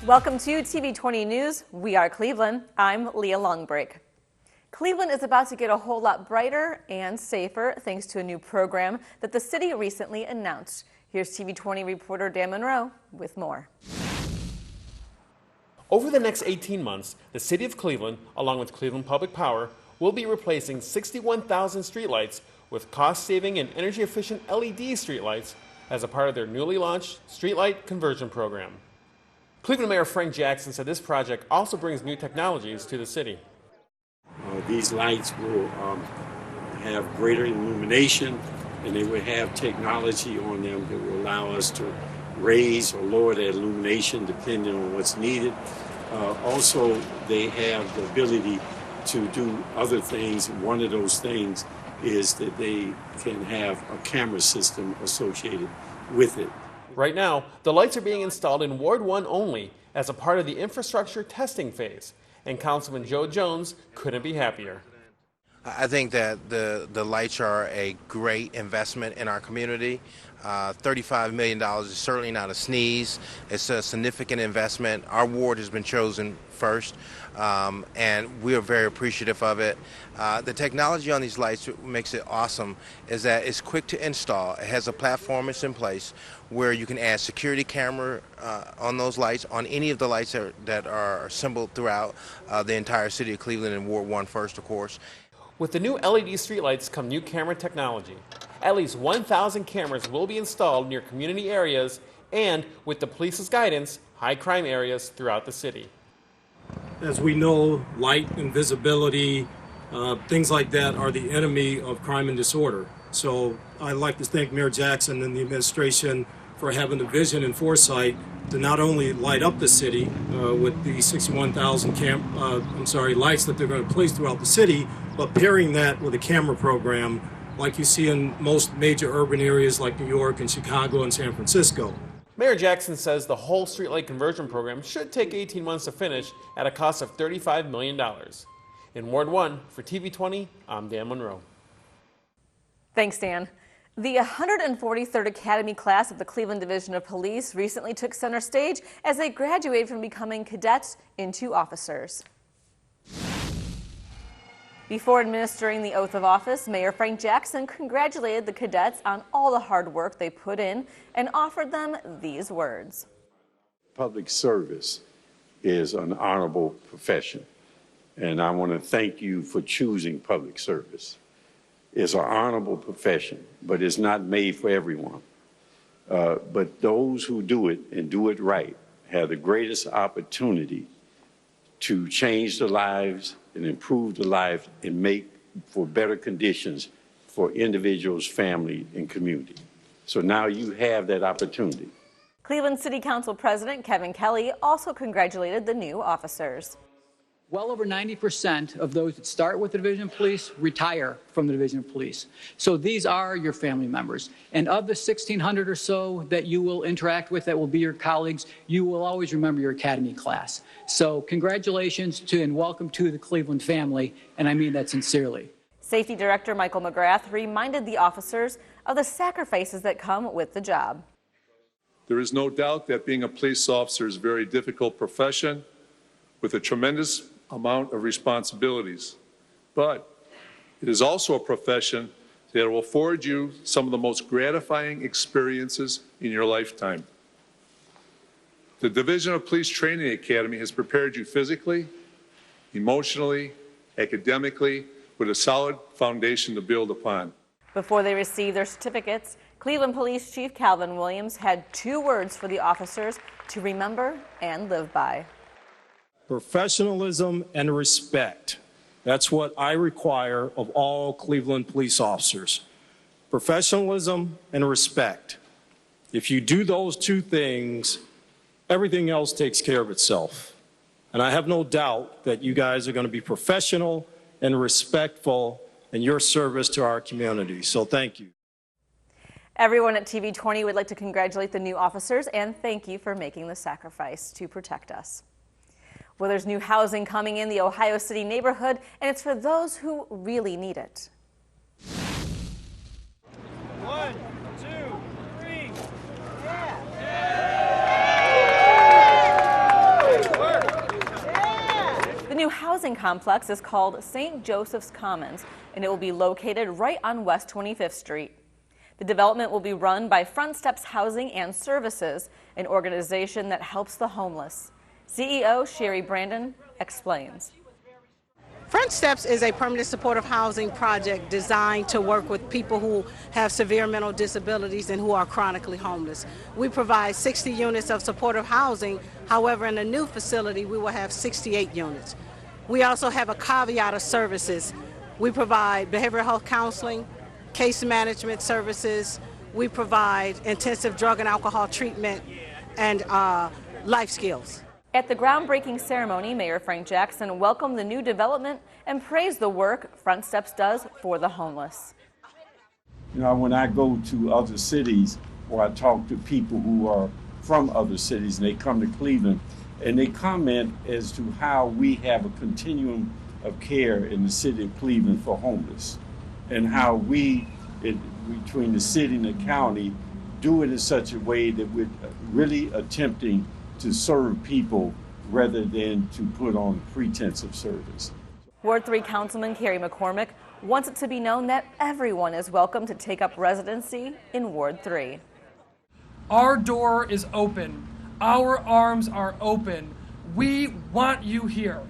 Welcome to TV20 News. We are Cleveland. I'm Leah Longbreak. Cleveland is about to get a whole lot brighter and safer thanks to a new program that the city recently announced. Here's TV20 reporter Dan Monroe with more. Over the next 18 months, the City of Cleveland, along with Cleveland Public Power, will be replacing 61,000 streetlights with cost-saving and energy-efficient LED streetlights as a part of their newly launched streetlight conversion program. Cleveland Mayor Frank Jackson said this project also brings new technologies to the city. These lights will have greater illumination, and they will have technology on them that will allow us to raise or lower the illumination depending on what's needed. Also, they have the ability to do other things. One of those things is that they can have a camera system associated with it. Right now, the lights are being installed in Ward 1 only as a part of the infrastructure testing phase, and Councilman Joe Jones couldn't be happier. I think that the lights are a great investment in our community. $35 million is certainly not a sneeze. It's a significant investment. Our ward has been chosen first, and we are very appreciative of it. The technology on these lights makes it awesome is that it's quick to install. It has a platform that's in place where you can add security camera on those lights, on any of the lights that are assembled throughout the entire city of Cleveland and Ward 1 first, of course. With the new LED streetlights come new camera technology. At least 1,000 cameras will be installed near community areas and, with the police's guidance, high crime areas throughout the city. As we know, light and visibility, things like that are the enemy of crime and disorder. So I'd like to thank Mayor Jackson and the administration for having the vision and foresight to not only light up the city with the 61,000 lights that they're going to place throughout the city, but pairing that with a camera program like you see in most major urban areas like New York and Chicago and San Francisco. Mayor Jackson says the whole streetlight conversion program should take 18 months to finish at a cost of $35 million. In Ward 1, for TV20, I'm Dan Monroe. Thanks, Dan. The 143rd Academy class of the Cleveland Division of Police recently took center stage as they graduated from becoming cadets into officers. Before administering the oath of office, Mayor Frank Jackson congratulated the cadets on all the hard work they put in and offered them these words. Public service is an honorable profession, and I want to thank you for choosing public service. It's an honorable profession, but it's not made for everyone. But those who do it and do it right have the greatest opportunity to change the lives and improve the life and make for better conditions for individuals, family, and community. So now you have that opportunity. Cleveland City Council President Kevin Kelly also congratulated the new officers. Well over 90% of those that start with the Division of Police retire from the Division of Police. So these are your family members. And of the 1,600 or so that you will interact with that will be your colleagues, you will always remember your academy class. So congratulations to and welcome to the Cleveland family, and I mean that sincerely. Safety Director Michael McGrath reminded the officers of the sacrifices that come with the job. There is no doubt that being a police officer is a very difficult profession with a tremendous amount of responsibilities, but it is also a profession that will afford you some of the most gratifying experiences in your lifetime. The Division of Police Training Academy has prepared you physically, emotionally, academically, with a solid foundation to build upon. Before they received their certificates, Cleveland Police Chief Calvin Williams had 2 words for the officers to remember and live by. Professionalism and respect. That's what I require of all Cleveland police officers. Professionalism and respect. If you do those 2 things, everything else takes care of itself. And I have no doubt that you guys are going to be professional and respectful in your service to our community. So thank you. Everyone at TV20 would like to congratulate the new officers and thank you for making the sacrifice to protect us. Well, there's new housing coming in the Ohio City neighborhood, and it's for those who really need it. 1, 2, 3, yeah! housing complex is called St. Joseph's Commons, and it will be located right on West 25th Street. The development will be run by Front Steps Housing and Services, an organization that helps the homeless. CEO Sherry Brandon explains. Front Steps is a permanent supportive housing project designed to work with people who have severe mental disabilities and who are chronically homeless. We provide 60 units of supportive housing. However, in the new facility, we will have 68 units. We also have a caveat of services. We provide behavioral health counseling, case management services. We provide intensive drug and alcohol treatment and life skills. At the groundbreaking ceremony, Mayor Frank Jackson welcomed the new development and praised the work Front Steps does for the homeless. You know, when I go to other cities or I talk to people who are from other cities and they come to Cleveland and they comment as to how we have a continuum of care in the city of Cleveland for homeless and how we, between the city and the county, do it in such a way that we're really attempting to serve people rather than to put on pretense of service. Ward 3 Councilman Carrie McCormick wants it to be known that everyone is welcome to take up residency in Ward 3. Our door is open. Our arms are open. We want you here.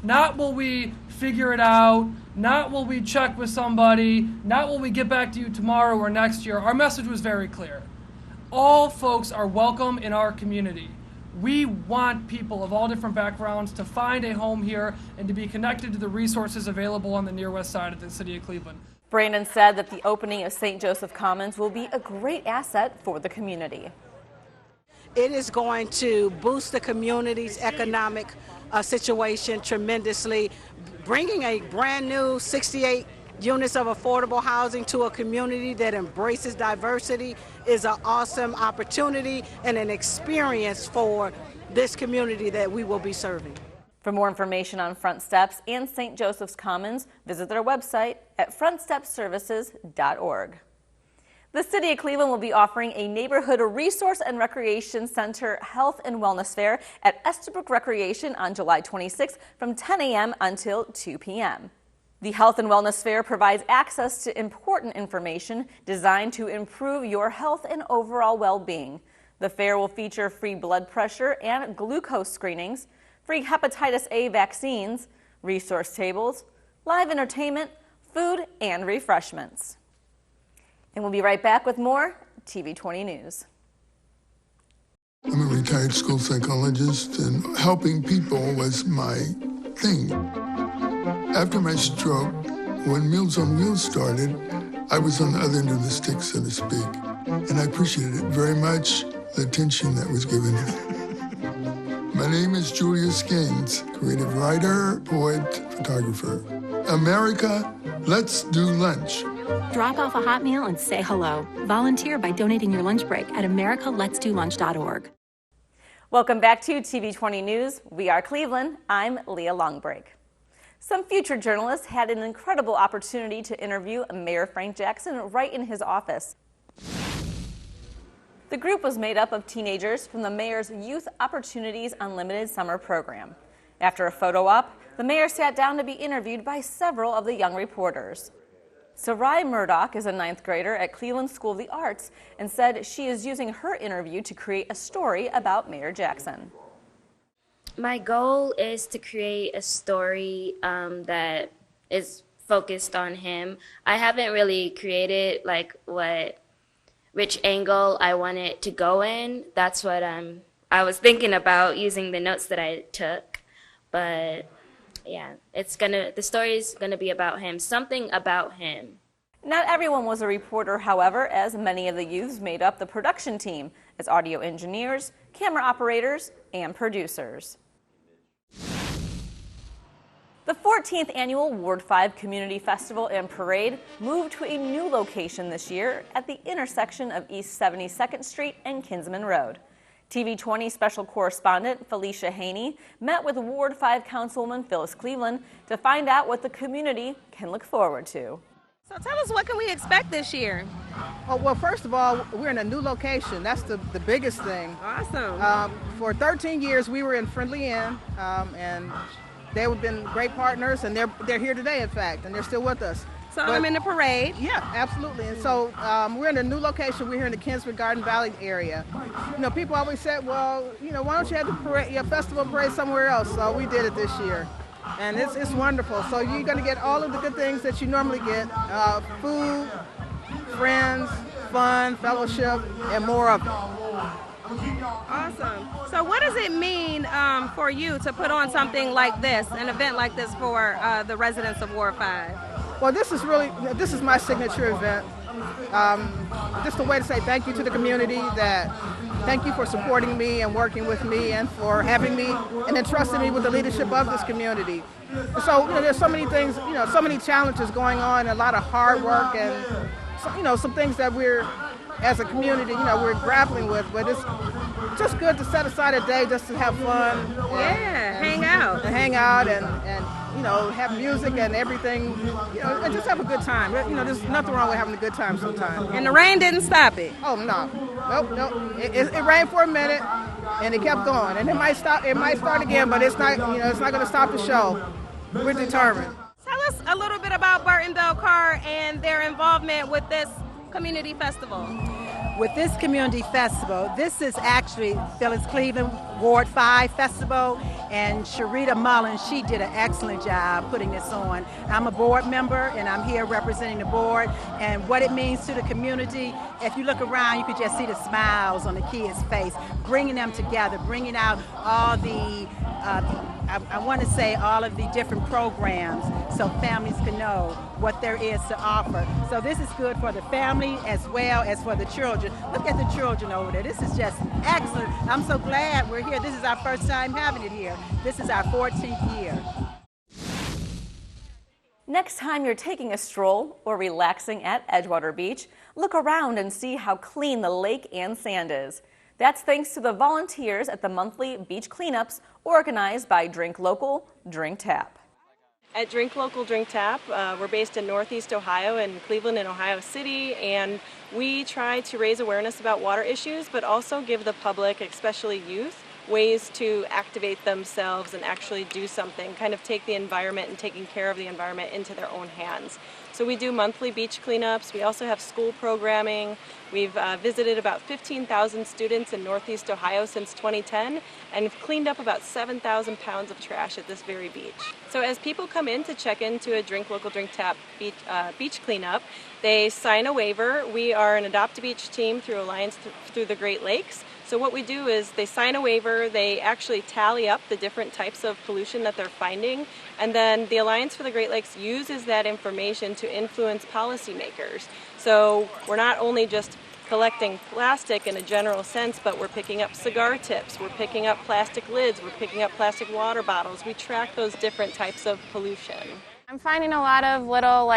Not will we figure it out, not will we check with somebody, not will we get back to you tomorrow or next year. Our message was very clear. All folks are welcome in our community. We want people of all different backgrounds to find a home here and to be connected to the resources available on the near west side of the city of Cleveland. Brandon said that the opening of St. Joseph Commons will be a great asset for the community. It is going to boost the community's economic situation tremendously. Bringing a brand new 68 units of affordable housing to a community that embraces diversity is an awesome opportunity and an experience for this community that we will be serving. For more information on Front Steps and St. Joseph's Commons, visit their website at frontstepservices.org. The City of Cleveland will be offering a Neighborhood Resource and Recreation Center Health and Wellness Fair at Estabrook Recreation on July 26th from 10 a.m. until 2 p.m. The Health and Wellness Fair provides access to important information designed to improve your health and overall well-being. The fair will feature free blood pressure and glucose screenings, free hepatitis A vaccines, resource tables, live entertainment, food, and refreshments. And we'll be right back with more TV20 News. I'm a retired school psychologist, and helping people was my thing. After my stroke, when Meals on Wheels started, I was on the other end of the stick, so to speak. And I appreciated it very much, the attention that was given. My name is Julius Gaines, creative writer, poet, photographer. America, let's do lunch. Drop off a hot meal and say hello. Volunteer by donating your lunch break at americaletsdolunch.org. Welcome back to TV20 News. We are Cleveland. I'm Leah Longbreak. Some future journalists had an incredible opportunity to interview Mayor Frank Jackson right in his office. The group was made up of teenagers from the mayor's Youth Opportunities Unlimited summer program. After a photo op, the mayor sat down to be interviewed by several of the young reporters. Sarai Murdoch is a 9th grader at Cleveland School of the Arts and said she is using her interview to create a story about Mayor Jackson. My goal is to create a story that is focused on him. I haven't really created which angle I want it to go in. That's what I was thinking about using the notes that I took. But yeah, the story is gonna be about him, something about him. Not everyone was a reporter, however, as many of the youths made up the production team as audio engineers, camera operators, and producers. The 14th annual Ward 5 Community Festival and Parade moved to a new location this year at the intersection of East 72nd Street and Kinsman Road. TV20 special correspondent Felicia Haney met with Ward 5 Councilwoman Phyllis Cleveland to find out what the community can look forward to. So tell us, what can we expect this year? Oh, well, first of all, we're in a new location. That's the biggest thing. Awesome. For 13 years, we were in Friendly Inn, and They've been great partners, and they're here today, in fact, and they're still with us. So I'm in the parade. Yeah, absolutely. And so we're in a new location. We're here in the Kingsford Garden Valley area. You know, people always said, well, you know, why don't you have the parade, your festival parade somewhere else? So we did it this year. And it's wonderful. So you're going to get all of the good things that you normally get, food, friends, fun, fellowship, and more of it. Awesome. So what does it mean for you to put on something like this, an event like this for the residents of Ward 5? Well, this is my signature event. Just a way to say thank you to the community, thank you for supporting me and working with me and for having me and entrusting me with the leadership of this community. So, you know, there's so many things, you know, so many challenges going on, a lot of hard work and, you know, some things that we're, as a community, you know, we're grappling with, but it's just good to set aside a day just to have fun. Hang out. And hang out and you know, have music and everything, you know, and just have a good time. You know, there's nothing wrong with having a good time sometimes. And the rain didn't stop it? Oh, no. Nope. It rained for a minute, and it kept going. And it might start again, but it's not, you know, it's not going to stop the show. We're determined. Tell us a little bit about Burtonville Car and their involvement with this community festival. With this community festival, this is actually Phyllis Cleveland Ward 5 Festival, and Sharita Mullins, she did an excellent job putting this on. I'm a board member, and I'm here representing the board, and what it means to the community, if you look around, you can just see the smiles on the kids' face, bringing them together, bringing out all the, I want to say all of the different programs so families can know what there is to offer. So this is good for the family as well as for the children. Look at the children over there. This is just excellent. I'm so glad we're here. This is our first time having it here. This is our 14th year. Next time you're taking a stroll or relaxing at Edgewater Beach, look around and see how clean the lake and sand is. That's thanks to the volunteers at the monthly beach cleanups organized by Drink Local, Drink Tap. At Drink Local, Drink Tap, we're based in Northeast Ohio in Cleveland and Ohio City, and we try to raise awareness about water issues, but also give the public, especially youth, ways to activate themselves and actually do something, kind of take the environment and taking care of the environment into their own hands. So we do monthly beach cleanups. We also have school programming. We've visited about 15,000 students in Northeast Ohio since 2010 and have cleaned up about 7,000 pounds of trash at this very beach. So as people come in to check into a Drink Local, Drink Tap beach cleanup, they sign a waiver. We are an Adopt-A-Beach team through Alliance through the Great Lakes. So what we do is they sign a waiver, they actually tally up the different types of pollution that they're finding, and then the Alliance for the Great Lakes uses that information to influence policymakers. So we're not only just collecting plastic in a general sense, but we're picking up cigar tips, we're picking up plastic lids, we're picking up plastic water bottles. We track those different types of pollution. I'm finding a lot of little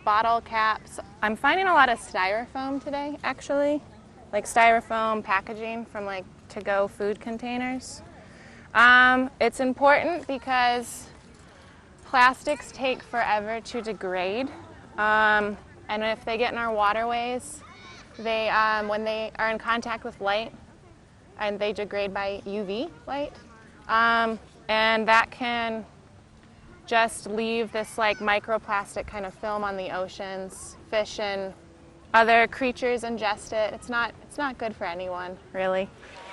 bottle caps. I'm finding a lot of styrofoam today, actually. Like styrofoam packaging from to-go food containers. It's important because plastics take forever to degrade, and if they get in our waterways, they when they are in contact with light, and they degrade by UV light, and that can just leave this microplastic kind of film on the oceans. Fish and other creatures ingest it. It's not good for anyone, really.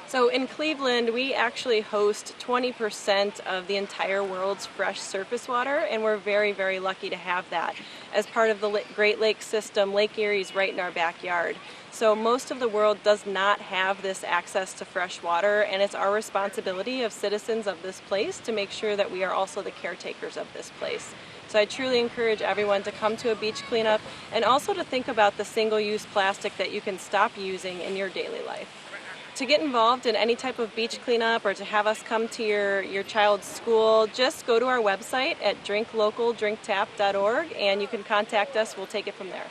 So in Cleveland, we actually host 20% of the entire world's fresh surface water, and we're very, very lucky to have that. As part of the Great Lakes system, Lake Erie's right in our backyard. So most of the world does not have this access to fresh water, and it's our responsibility of citizens of this place to make sure that we are also the caretakers of this place. So I truly encourage everyone to come to a beach cleanup and also to think about the single-use plastic that you can stop using in your daily life. To get involved in any type of beach cleanup or to have us come to your child's school, just go to our website at drinklocaldrinktap.org and you can contact us. We'll take it from there.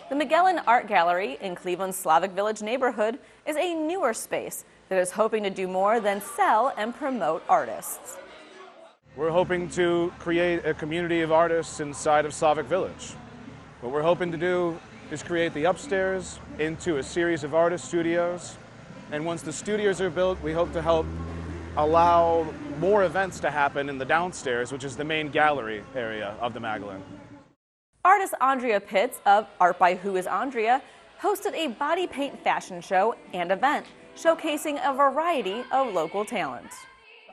The Magellan Art Gallery in Cleveland's Slavic Village neighborhood is a newer space that is hoping to do more than sell and promote artists. We're hoping to create a community of artists inside of Slavic Village. What we're hoping to do is create the upstairs into a series of artist studios. And once the studios are built, we hope to help allow more events to happen in the downstairs, which is the main gallery area of the Magdalene. Artist Andrea Pitts of Art by Who is Andrea hosted a body paint fashion show and event showcasing a variety of local talent.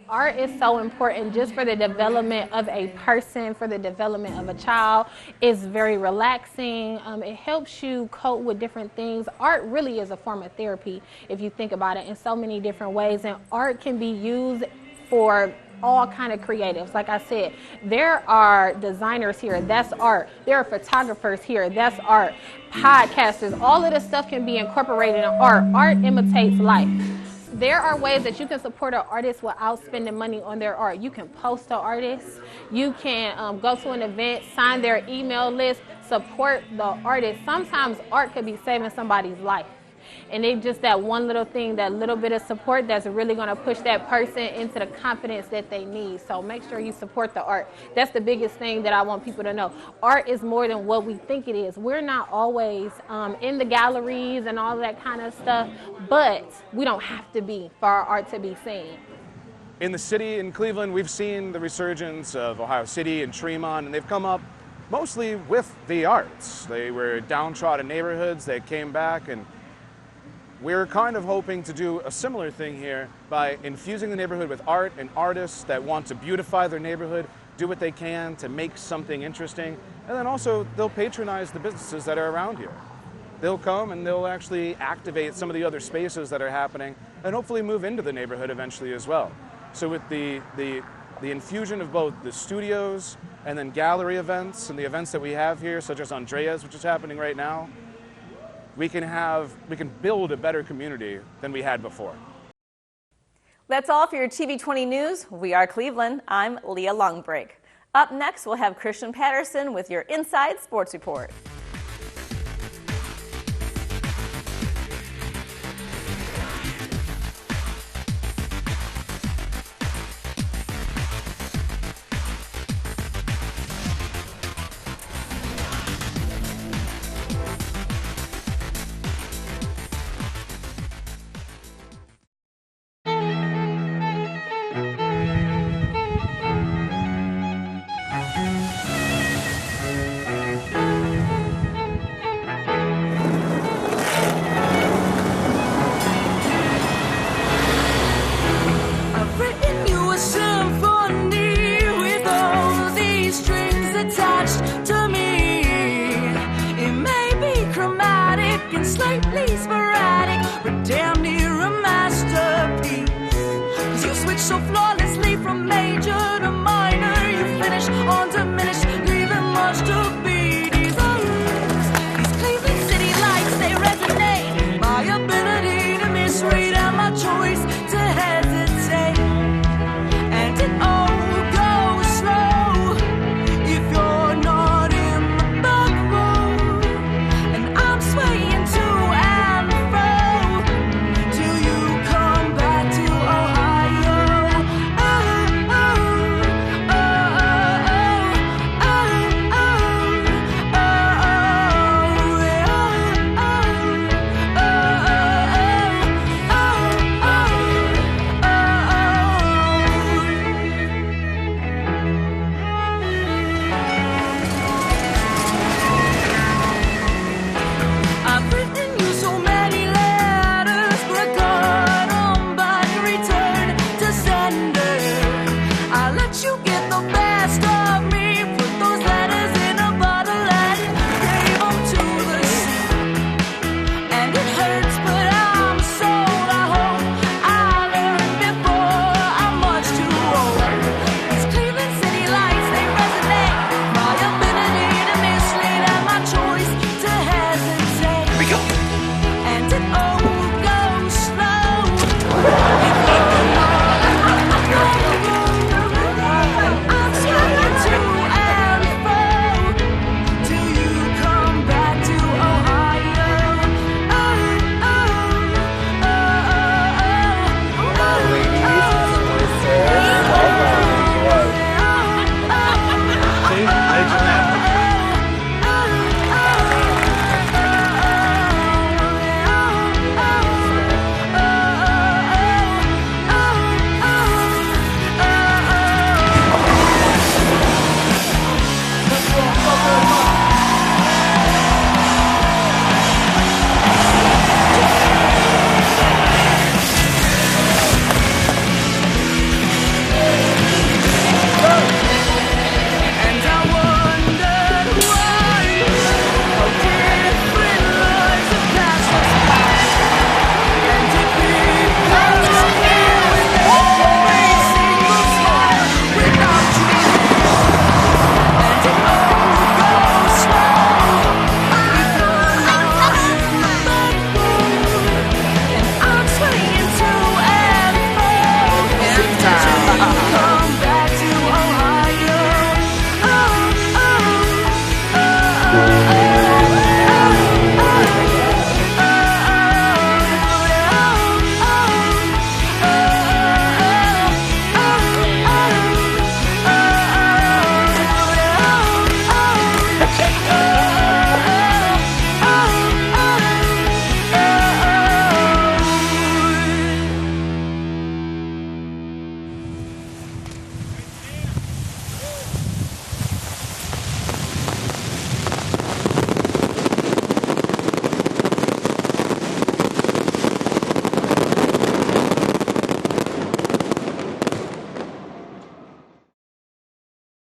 Art is so important just for the development of a person, for the development of a child. It's very relaxing. It helps you cope with different things. Art really is a form of therapy if you think about it in so many different ways. And art can be used for all kind of creatives. Like I said, there are designers here, that's art. There are photographers here, that's art. Podcasters, all of this stuff can be incorporated in art. Art imitates life. There are ways that you can support an artist without spending money on their art. You can post an artist, you can go to an event, sign their email list, support the artist. Sometimes art could be saving somebody's life. And it's just that one little thing, that little bit of support that's really going to push that person into the confidence that they need. So make sure you support the art. That's the biggest thing that I want people to know. Art is more than what we think it is. We're not always in the galleries and all that kind of stuff, but we don't have to be for our art to be seen. In the city, in Cleveland, we've seen the resurgence of Ohio City and Tremont, and they've come up mostly with the arts. They were downtrodden neighborhoods, they came back, and we're kind of hoping to do a similar thing here by infusing the neighborhood with art and artists that want to beautify their neighborhood, do what they can to make something interesting, and then also they'll patronize the businesses that are around here. They'll come and they'll actually activate some of the other spaces that are happening and hopefully move into the neighborhood eventually as well. So with the infusion of both the studios and then gallery events and the events that we have here, such as Andrea's, which is happening right now, we can build a better community than we had before. That's all for your TV20 News. We are Cleveland. I'm Leah Longbreak. Up next, we'll have Christian Patterson with your Inside Sports Report. So flawed.